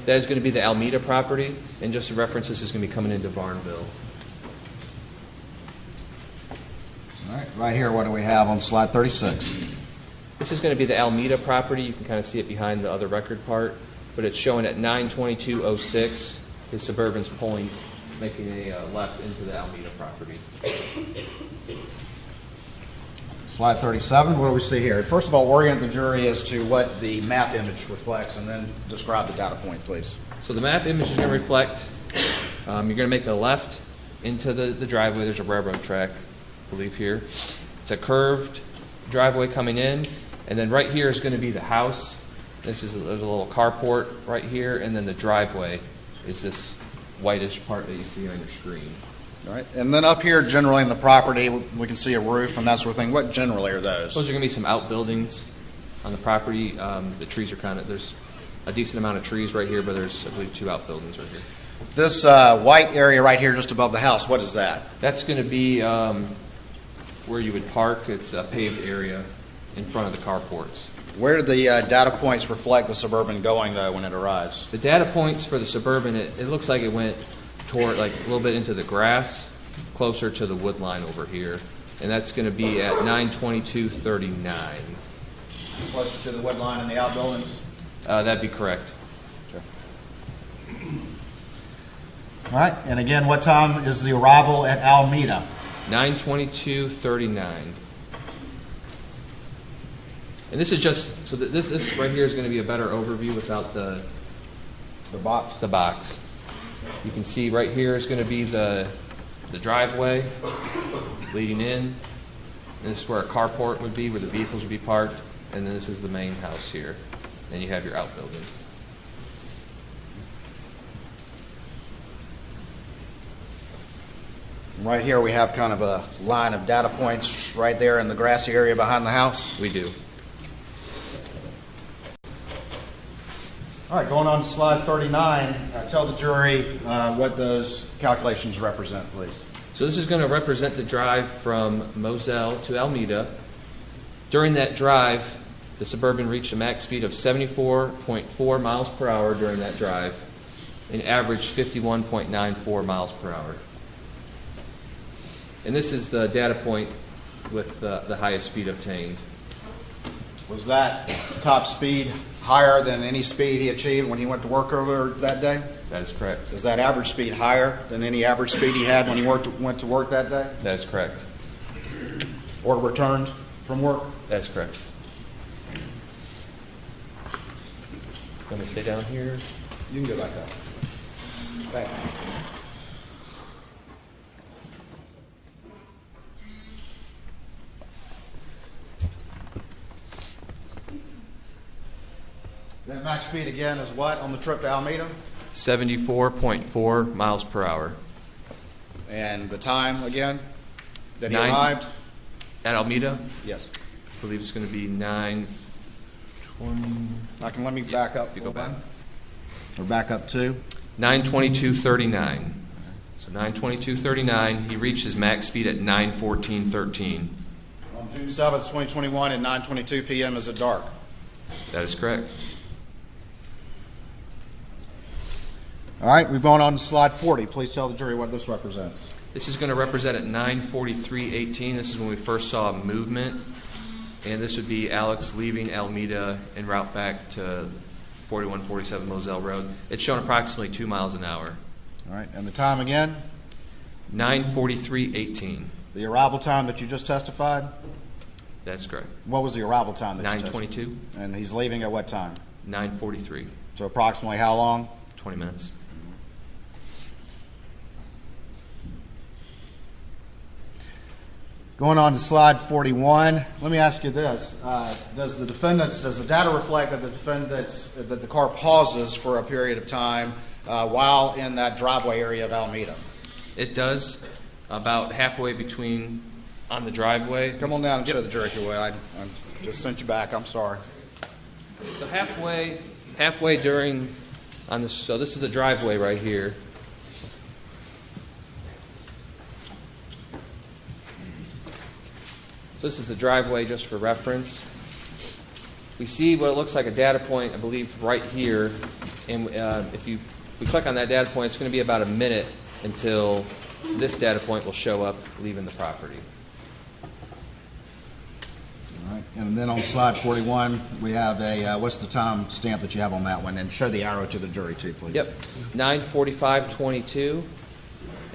That is going to be the Alameda property, and just to reference, this is going to be coming into Varnville. All right, right here, what do we have on slide 36? This is going to be the Alameda property. You can kind of see it behind the other record part, but it's showing at 9:22:06. His Suburban's pulling, making a left into the Alameda property. Slide 37, what do we see here? First of all, orient the jury as to what the map image reflects, and then describe the data point, please. So the map image is going to reflect, you're going to make a left into the driveway. There's a railroad track, I believe here. It's a curved driveway coming in, and then right here is going to be the house. There's a little carport right here, and then the driveway is this whitish part that you see on your screen. All right, and then up here, generally in the property, we can see a roof and that sort of thing. What generally are those? Those are going to be some outbuildings on the property. The trees are kind of, there's a decent amount of trees right here, but there's, I believe, 2 outbuildings right here. This white area right here just above the house, what is that? That's going to be where you would park. It's a paved area in front of the carports. Where do the data points reflect the Suburban going, though, when it arrives? The data points for the Suburban, it looks like it went toward, like, a little bit into the grass, closer to the wood line over here. And that's going to be at 9:22:39. Closer to the wood line and the outbuildings? That'd be correct. Okay. All right, and again, what time is the arrival at Alameda? 9:22:39. And this is just, so this right here is going to be a better overview without the box. The box. You can see right here is going to be the driveway leading in. And this is where a carport would be, where the vehicles would be parked. And then this is the main house here. And you have your outbuildings. Right here we have kind of a line of data points right there in the grassy area behind the house. We do. All right, going on to slide 39, tell the jury what those calculations represent, please. So this is going to represent the drive from Moselle to Alameda. During that drive, the Suburban reached a max speed of 74.4 miles per hour during that drive and averaged 51.94 miles per hour. And this is the data point with the highest speed obtained. Was that top speed higher than any speed he achieved when he went to work earlier that day? That is correct. Is that average speed higher than any average speed he had when he went to work that day? That is correct. Or returned from work? That's correct. Want me to stay down here? You can go back up. Back. That max speed again is what on the trip to Alameda? 74.4 miles per hour. And the time again that he 9 arrived? At Alameda, Yes. I believe it's going to be 9:20. Let me back up. If you go back. Or back up to? 9:22:39. So 9:22:39. He reached his max speed at 9:14:13. On June 7th, 2021 at 9:22 p.m. is it dark? That is correct. All right, we've gone on to slide 40. Please tell the jury what this represents. This is going to represent at 9:43:18. This is when we first saw movement, and this would be Alex leaving Alameda en route back to 4147 Moselle Road. It's shown approximately 2 miles an hour. All right, and the time again? 9:43:18. The arrival time that you just testified? That's correct. What was the arrival time that you testified? 9:22. And he's leaving at what time? 9:43. So approximately how long? 20 minutes. Going on to slide 41, let me ask you this. Does the data reflect that that the car pauses for a period of time while in that driveway area of Alameda? It does, about halfway between on the driveway. Come on down and show the jury if you will. I just sent you back. I'm sorry. So halfway during on this. So this is the driveway right here. So this is the driveway just for reference. We see what looks like a data point, I believe, right here. And if we click on that data point, it's going to be about a minute until this data point will show up leaving the property. All right. And then on slide 41, we have what's the time stamp that you have on that one? And show the arrow to the jury too, please. Yep, 9:45:22.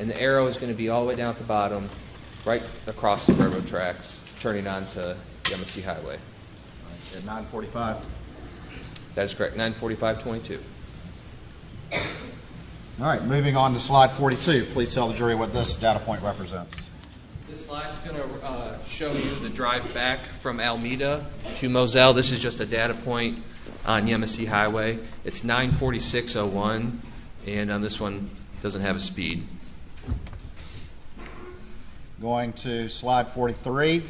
And the arrow is going to be all the way down at the bottom, right across the railroad tracks, turning onto Yemassee Highway. At 9:45. That is correct, 9:45:22. All right, moving on to slide 42. Please tell the jury what this data point represents. This slide's going to show you the drive back from Alameda to Moselle. This is just a data point on Yemassee Highway. It's 9:46:01, and on this one doesn't have a speed. Going to slide 43.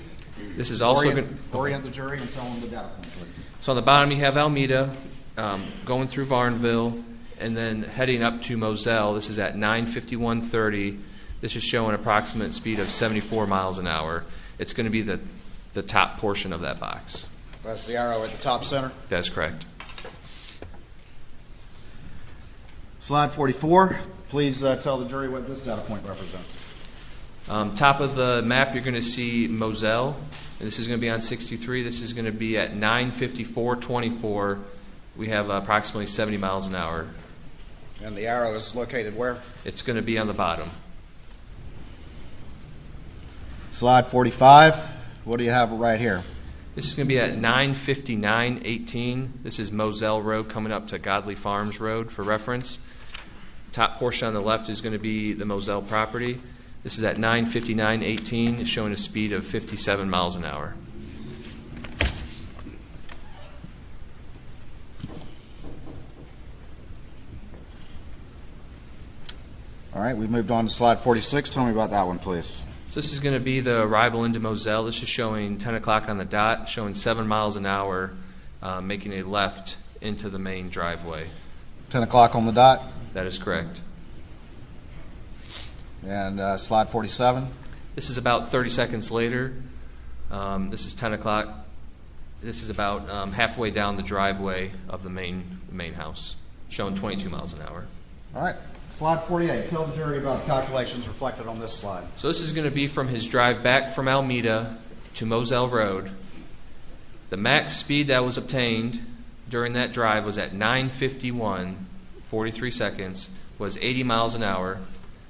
This is also going orient the jury and tell them the data point, please. So on the bottom you have Alameda, going through Varnville, and then heading up to Moselle. This is at 9:51:30. This is showing approximate speed of 74 miles an hour. It's going to be the top portion of that box. That's the arrow at the top center. That's correct. Slide 44. Please tell the jury what this data point represents. Top of the map, you're going to see Moselle, and this is going to be on 63. This is going to be at 9:54:24. We have approximately 70 miles an hour. And the arrow is located where? It's going to be on the bottom. Slide 45. What do you have right here? This is going to be at 9:59:18. This is Moselle Road coming up to Godley Farms Road for reference. Top portion on the left is going to be the Moselle property. This is at 9:59:18. It's showing a speed of 57 miles an hour. All right, we've moved on to slide 46. Tell me about that one, please. So this is going to be the arrival into Moselle. This is showing 10 o'clock on the dot, showing 7 miles an hour, making a left into the main driveway. 10 o'clock on the dot. That is correct. And slide 47. This is about 30 seconds later. This is 10 o'clock. This is about halfway down the driveway of the main house, showing 22 miles an hour. All right. Slide 48. Tell the jury about the calculations reflected on this slide. So this is going to be from his drive back from Alameda to Moselle Road. The max speed that was obtained during that drive was at 9:51, 43 seconds, was 80 miles an hour.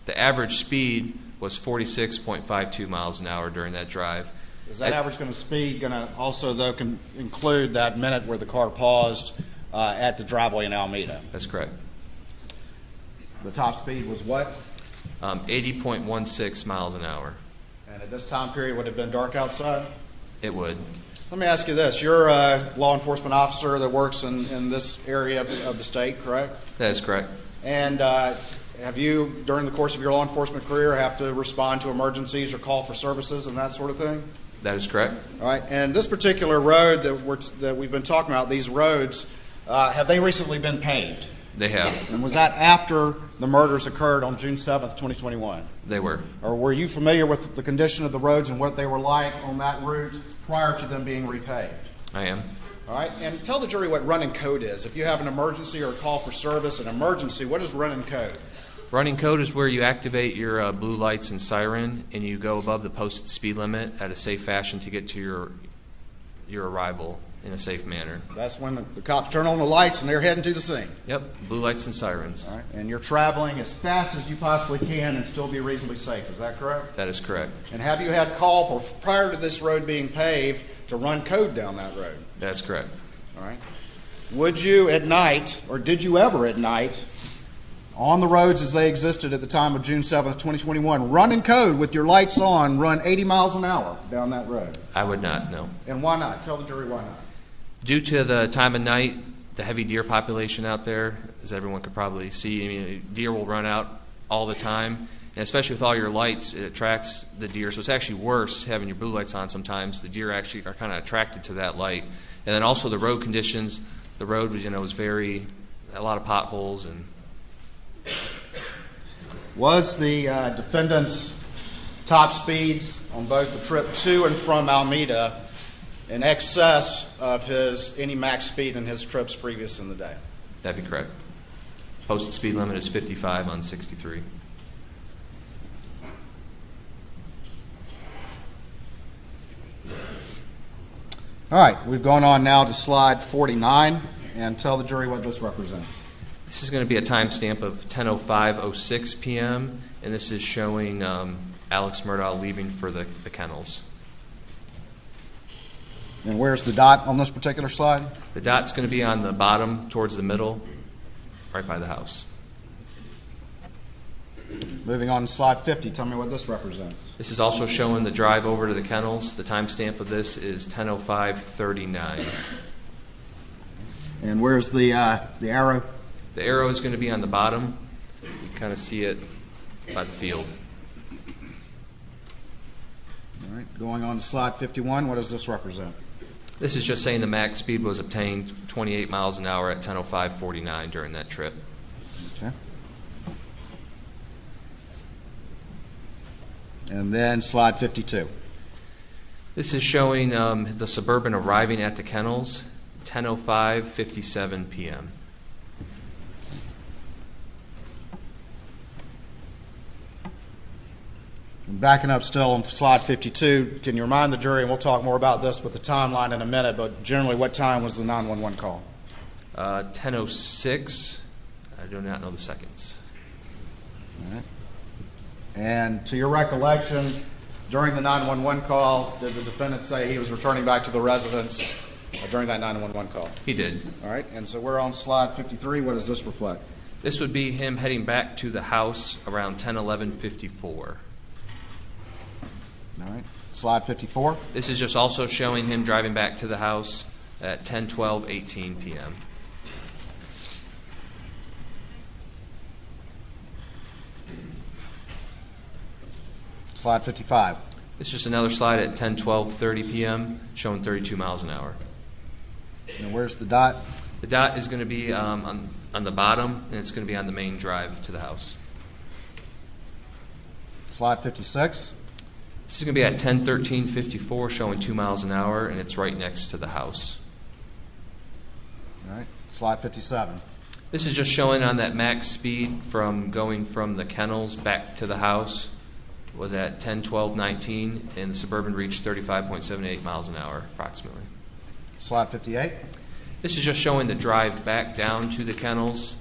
The average speed was 46.52 miles an hour during that drive. Is that average speed going to also, though, include that minute where the car paused at the driveway in Alameda? That's correct. The top speed was what? 80.16 miles an hour. And at this time period, would it have been dark outside? It would. Let me ask you this. You're a law enforcement officer that works in this area of the state, correct? That is correct. And have you, during the course of your law enforcement career, have to respond to emergencies or call for services and that sort of thing? That is correct. All right. And this particular road that we've been talking about, these roads, have they recently been paved? They have. And was that after the murders occurred on June 7th, 2021? They were. Or were you familiar with the condition of the roads and what they were like on that route prior to them being repaved? I am. All right. And tell the jury what running code is. If you have an emergency or a call for service, an emergency, what is running code? Running code is where you activate your blue lights and siren, and you go above the posted speed limit at a safe fashion to get to your arrival in a safe manner. That's when the cops turn on the lights and they're heading to the scene. Yep, blue lights and sirens. All right. And you're traveling as fast as you possibly can and still be reasonably safe. Is that correct? That is correct. And have you had call prior to this road being paved to run code down that road? That's correct. All right. Would you at night, or did you ever at night, on the roads as they existed at the time of June 7th, 2021, run in code with your lights on, run 80 miles an hour down that road? I would not, no. And why not? Tell the jury why not. Due to the time of night, the heavy deer population out there, as everyone could probably see, I mean, deer will run out all the time, and especially with all your lights, it attracts the deer. So it's actually worse having your blue lights on sometimes. The deer actually are kind of attracted to that light. And then also the road conditions. The road was, was a lot of potholes. And was the defendant's top speeds on both the trip to and from Alameda in excess of any max speed in his trips previous in the day? That'd be correct. Posted speed limit is 55 on 63. All right, we've gone on now to slide 49, and tell the jury what this represents. This is going to be a timestamp of 10:05:06 p.m., and this is showing Alex Murdaugh leaving for the kennels. And where's the dot on this particular slide? The dot's going to be on the bottom towards the middle, right by the house. Moving on to slide 50, tell me what this represents. This is also showing the drive over to the kennels. The timestamp of this is 10:05:39. And where's the arrow? The arrow is going to be on the bottom. You kind of see it by the field. All right, going on to slide 51, what does this represent? This is just saying the max speed was obtained 28 miles an hour at 10:05:49 during that trip. Okay. And then slide 52. This is showing the Suburban arriving at the kennels, 10:05:57 p.m. And backing up still on slide 52, can you remind the jury, and we'll talk more about this with the timeline in a minute, but generally what time was the 911 call? 10:06. I do not know the seconds. All right. And to your recollection, during the 911 call, did the defendant say he was returning back to the residence during that 911 call? He did. All right. And so we're on slide 53. What does this reflect? This would be him heading back to the house around 10:11:54. All right. Slide 54. This is just also showing him driving back to the house at 10:12:18 p.m. Slide 55. This is just another slide at 10:12:30 p.m. showing 32 miles an hour. And where's the dot? The dot is going to be on the bottom, and it's going to be on the main drive to the house. Slide 56. This is going to be at 10:13:54 showing 2 miles an hour, and it's right next to the house. All right. Slide 57. This is just showing on that max speed from going from the kennels back to the house was at 10:12:19, and the Suburban reached 35.78 miles an hour approximately. Slide 58. This is just showing the drive back down to the kennels.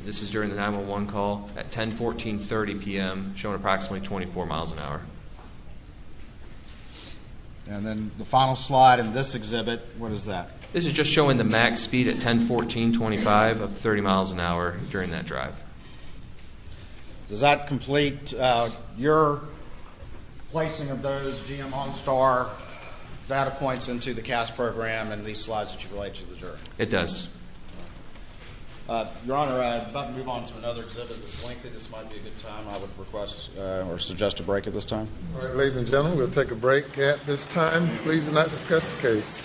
This is during the 911 call at 10:14:30 p.m., showing approximately 24 miles an hour. And then the final slide in this exhibit, what is that? This is just showing the max speed at 10:14:25 of 30 miles an hour during that drive. Does that complete your placing of those GM OnStar data points into the CAS program and these slides that you relayed to the jury? It does. Your Honor, I'm about to move on to another exhibit that's lengthy. This might be a good time. I would request or suggest a break at this time. All right, ladies and gentlemen, we'll take a break at this time. Please do not discuss the case.